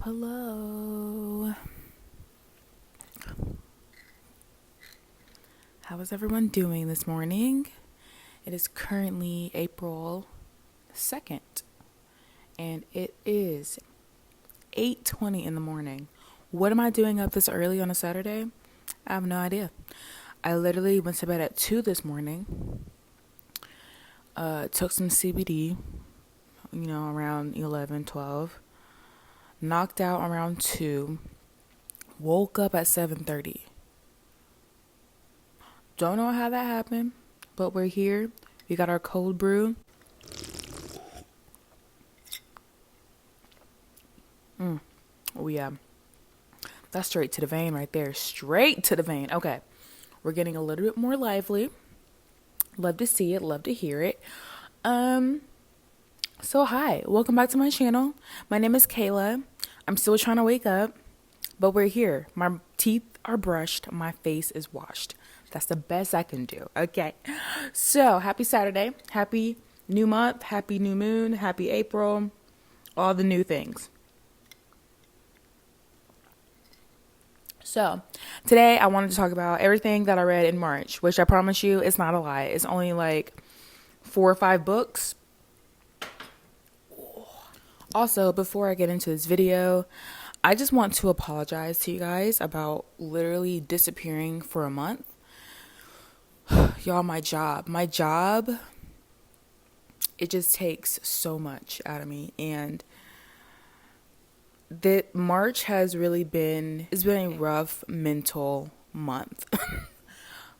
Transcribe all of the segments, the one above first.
Hello. How is everyone doing this morning? It is currently April 2nd, and it is 8:20 in the morning. What am I doing up this early on a Saturday? I have no idea. I literally went to bed at 2 this morning, took some CBD, around 11, 12, knocked out around 2, woke up at 7:30. Don't know how that happened, but we're here. We got our cold brew. Oh yeah. That's straight to the vein right there. Straight to the vein. Okay. We're getting a little bit more lively. Love to see it. Love to hear it. So hi. Welcome back to my channel. My name is Kayla. I'm still trying to wake up, but we're here. My teeth are brushed. My face is washed. That's the best I can do. Okay. So happy Saturday. Happy new month. Happy new moon. Happy April. All the new things. So today I wanted to talk about everything that I read in March, which I promise you it's not a lie. It's only like 4 or 5 books. Also, before I get into this video, I just want to apologize to you guys about literally disappearing for a month. Y'all, my job, it just takes so much out of me. And that March has really it's been a rough mental month.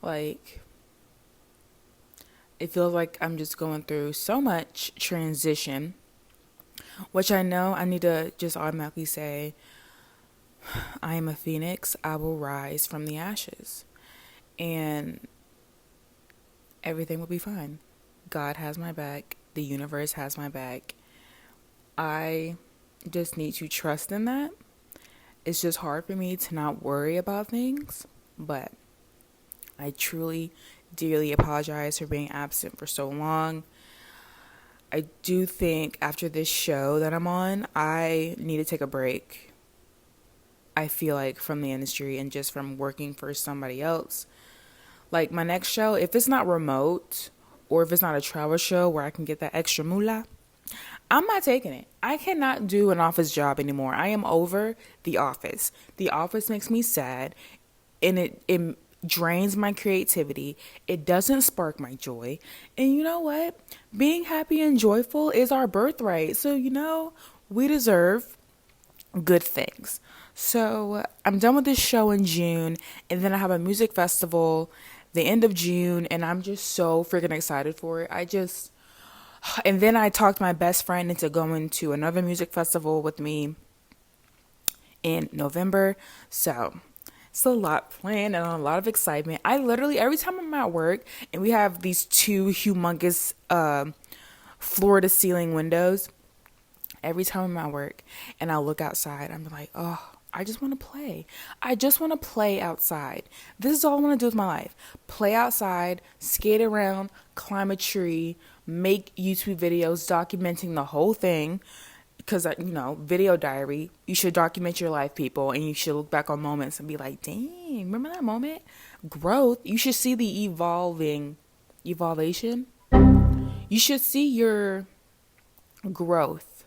Like, it feels like I'm just going through so much transition, which I know I need to just automatically say, I am a phoenix. I will rise from the ashes. And everything will be fine. God has my back. The universe has my back. I just need to trust in that. It's just hard for me to not worry about things, but I truly, dearly apologize for being absent for so long. I do think after this show that I'm on, I need to take a break. I feel like from the industry and just from working for somebody else. Like my next show, if it's not remote or if it's not a travel show where I can get that extra moolah, I'm not taking it. I cannot do an office job anymore. I am over the office. The office makes me sad, and it drains my creativity. It doesn't spark my joy. And you know what? Being happy and joyful is our birthright. So, we deserve good things. So I'm done with this show in June, and then I have a music festival the end of June, and I'm just so freaking excited for it. And then I talked my best friend into going to another music festival with me in November. So it's a lot planned and a lot of excitement. I literally, every time I'm at work and we have these 2 humongous floor to ceiling windows, every time I'm at work and I look outside, I'm like, oh, I just want to play. I just want to play outside. This is all I want to do with my life. Play outside, skate around, climb a tree, make YouTube videos documenting the whole thing. Because, video diary, you should document your life, people. And you should look back on moments and be like, dang, remember that moment? Growth. You should see the evolution. You should see your growth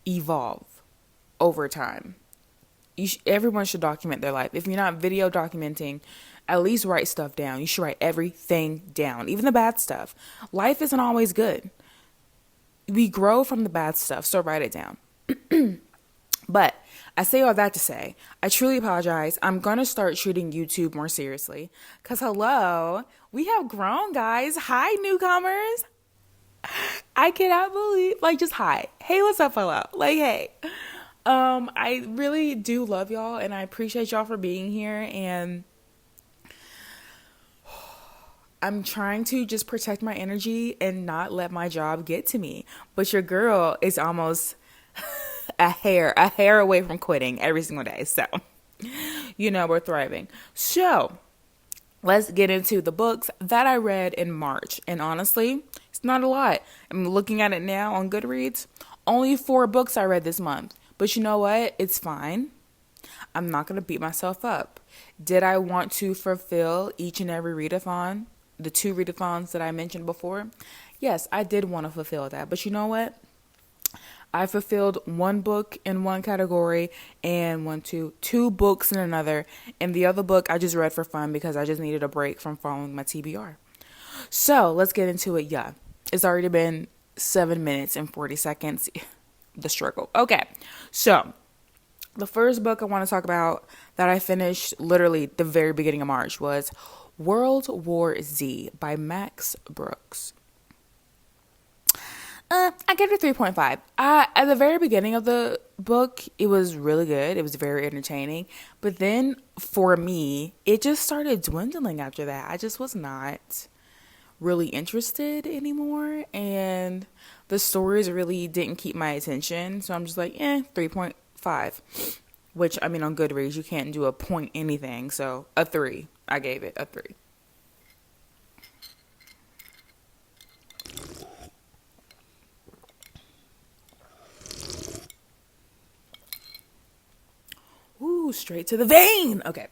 evolve over time. Everyone should document their life. If you're not video documenting, at least write stuff down. You should write everything down, even the bad stuff. Life isn't always good. We grow from the bad stuff, so write it down. But I say all that to say, I truly apologize. I'm going to start treating YouTube more seriously. Because hello, we have grown, guys. Hi, newcomers. I cannot believe, just hi. Hey, what's up, hello? Hey. I really do love y'all, and I appreciate y'all for being here, and I'm trying to just protect my energy and not let my job get to me. But your girl is almost a hair away from quitting every single day. So, we're thriving. So, let's get into the books that I read in March. And honestly, it's not a lot. I'm looking at it now on Goodreads. Only 4 books I read this month. But you know what? It's fine. I'm not going to beat myself up. Did I want to fulfill each and every readathon? The 2 readathons that I mentioned before? Yes, I did want to fulfill that. But you know what? I fulfilled 1 book in one category and 2 books in another. And the other book I just read for fun because I just needed a break from following my TBR. So let's get into it. Yeah, it's already been 7 minutes and 40 seconds. The struggle. Okay, so the first book I want to talk about that I finished literally the very beginning of March was World War Z by Max Brooks. I gave it a 3.5. At the very beginning of the book, it was really good. It was very entertaining. But then, for me, it just started dwindling after that. I just was not really interested anymore. And the stories really didn't keep my attention. So I'm just like, 3.5. Which, I mean, on Goodreads, you can't do a point anything. So, a 3. I gave it a 3. Ooh, straight to the vein. Okay.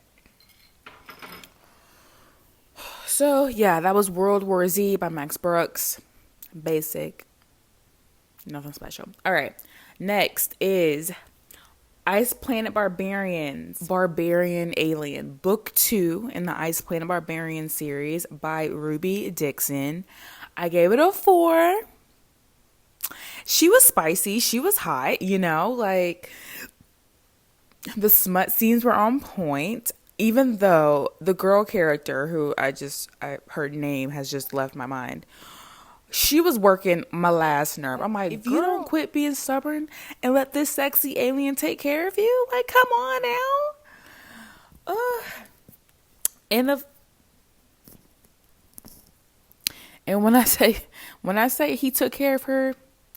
So, yeah, that was World War Z by Max Brooks. Basic. Nothing special. All right. Next is Ice Planet Barbarians. Barbarian Alien. Book 2 in the Ice Planet Barbarian series by Ruby Dixon. I gave it a 4. She was spicy. She was hot, like the smut scenes were on point, even though the girl character who her name has just left my mind. She was working my last nerve. I'm like, if you don't quit being stubborn and let this sexy alien take care of you, like, come on now. And when I say he took care of her,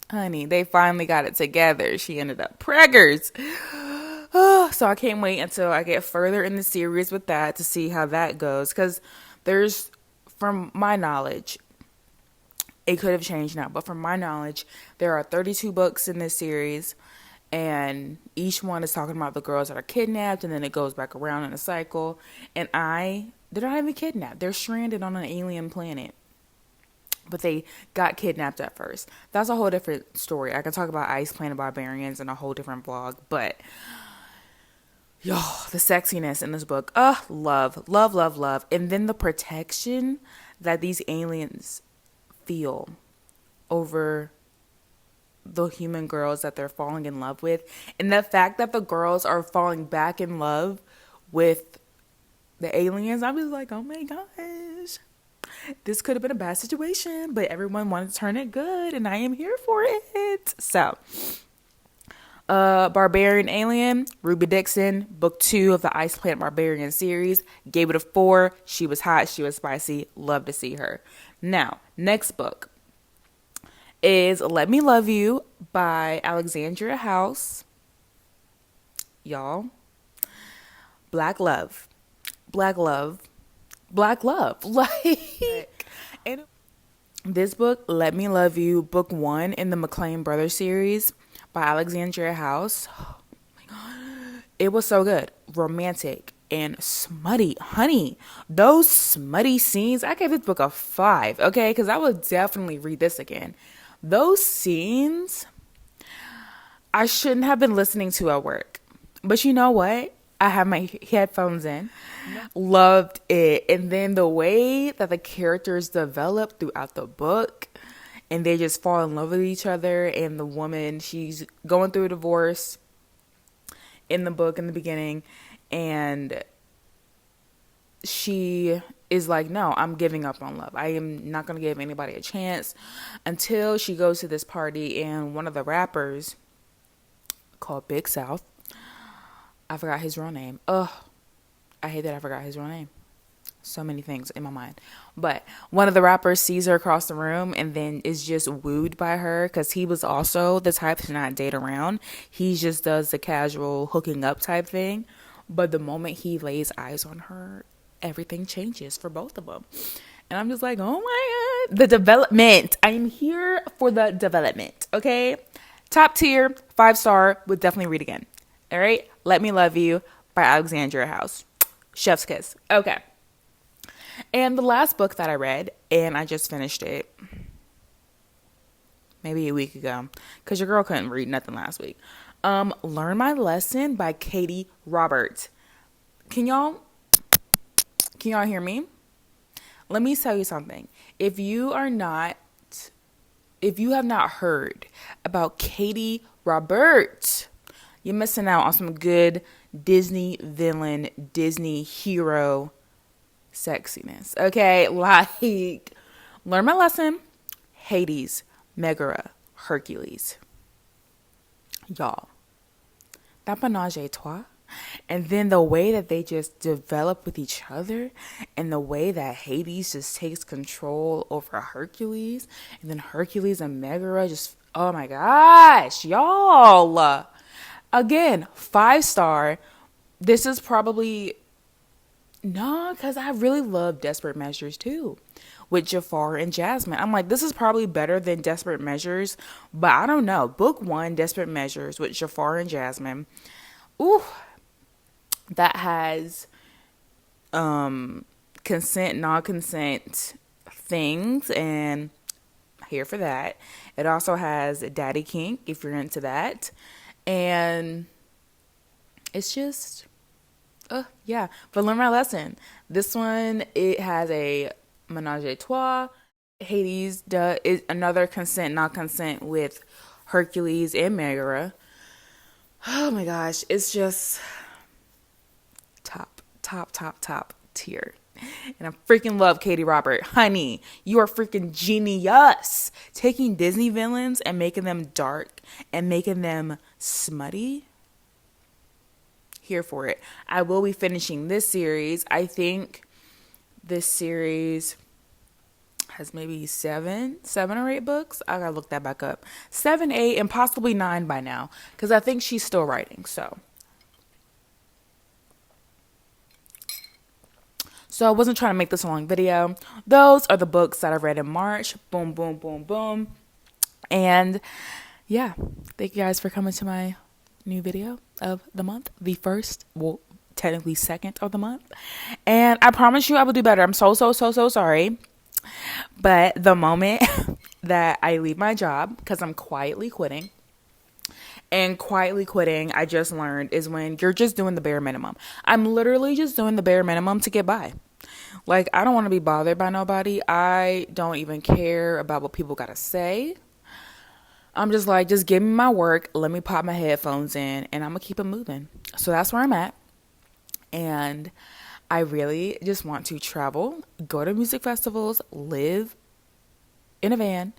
honey, they finally got it together. She ended up preggers. So I can't wait until I get further in the series with that to see how that goes. Because from my knowledge, it could have changed now, but from my knowledge, there are 32 books in this series, and each one is talking about the girls that are kidnapped, and then it goes back around in a cycle. And they're not even kidnapped. They're stranded on an alien planet. But they got kidnapped at first. That's a whole different story. I can talk about Ice Planet Barbarians in a whole different vlog, but y'all, the sexiness in this book. Love, love, love, love. And then the protection that these aliens feel over the human girls that they're falling in love with. And the fact that the girls are falling back in love with the aliens, I was like, oh my gosh. This could have been a bad situation, but everyone wanted to turn it good, and I am here for it. So, Barbarian Alien, Ruby Dixon, book 2 of the Ice Planet Barbarian series. Gave it a 4. She was hot. She was spicy. Love to see her. Now, next book is Let Me Love You by Alexandria House. Y'all, Black love. Like, and this book, Let Me Love You, book 1 in the McLean Brothers series by Alexandria House. Oh my God. It was so good. Romantic and smutty. Honey, those smutty scenes, I gave this book a 5, okay? Because I would definitely read this again. Those scenes, I shouldn't have been listening to at work. But you know what? I have my headphones in. Loved it. And then the way that the characters develop throughout the book, and they just fall in love with each other. And the woman, she's going through a divorce in the book in the beginning, and she is like, no, I'm giving up on love. I am not going to give anybody a chance, until she goes to this party, and one of the rappers called Big South, I forgot his real name. I hate that I forgot his real name. So many things in my mind. But one of the rappers sees her across the room and then is just wooed by her, because he was also the type to not date around. He just does the casual hooking up type thing. But the moment he lays eyes on her, everything changes for both of them. And I'm just like, oh my God. The development. I'm here for the development, okay? Top tier, 5-star, would definitely read again. All right, Let Me Love You by Alexandria House. Chef's kiss. Okay. And the last book that I read, and I just finished it maybe a week ago, because your girl couldn't read nothing last week. Learn My Lesson by Katie Roberts. Can y'all hear me? Let me tell you something. If you have not heard about Katie Roberts, you're missing out on some good Disney villain, Disney hero sexiness. Okay, like Learn My Lesson, Hades, Megara, Hercules. Y'all, that menage a trois. And then the way that they just develop with each other, and the way that Hades just takes control over Hercules, and then Hercules and Megara just, oh my gosh, y'all. Again, 5-star. This is probably, because I really love Desperate Measures too, with Jafar and Jasmine. I'm like, this is probably better than Desperate Measures, but I don't know. Book 1, Desperate Measures with Jafar and Jasmine. Ooh. That has consent, non-consent things, and I'm here for that. It also has Daddy Kink, if you're into that. And it's just, yeah. But Learn My Lesson. This one, it has a menage a trois. Hades is another consent, non-consent with Hercules and Megara. Oh my gosh, it's just top tier. And I freaking love Katie Robert. Honey, you are freaking genius. Taking Disney villains and making them dark and making them smutty. Here for it. I will be finishing this series. I think this series has maybe seven or 8 books. I gotta look that back up. 7, 8, and possibly 9 by now, because I think she's still writing. So I wasn't trying to make this a long video. Those are the books that I read in March. Boom, boom, boom, boom. And yeah, thank you guys for coming to my new video of the month. The first, well, technically second of the month. And I promise you I will do better. I'm so sorry. But the moment that I leave my job, because I'm quietly quitting, and quietly quitting, I just learned, is when you're just doing the bare minimum. I'm literally just doing the bare minimum to get by. Like, I don't want to be bothered by nobody. I don't even care about what people got to say. I'm just like, just give me my work. Let me pop my headphones in, and I'm going to keep it moving. So that's where I'm at. And I really just want to travel, go to music festivals, live in a van,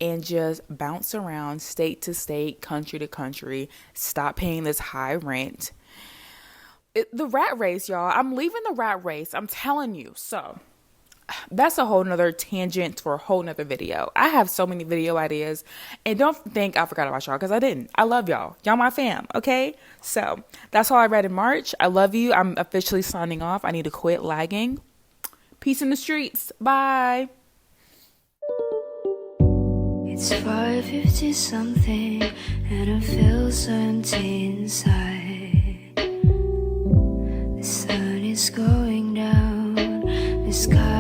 and just bounce around state to state, country to country, stop paying this high rent. The rat race, y'all. I'm leaving the rat race. I'm telling you. So that's a whole nother tangent for a whole nother video. I have so many video ideas, and don't think I forgot about y'all, because I didn't. I love y'all. Y'all my fam, okay? So that's all I read in March. I love you. I'm officially signing off. I need to quit lagging. Peace in the streets. Bye. It's 5:50 something, and I feel so empty inside. The sun is going down, the sky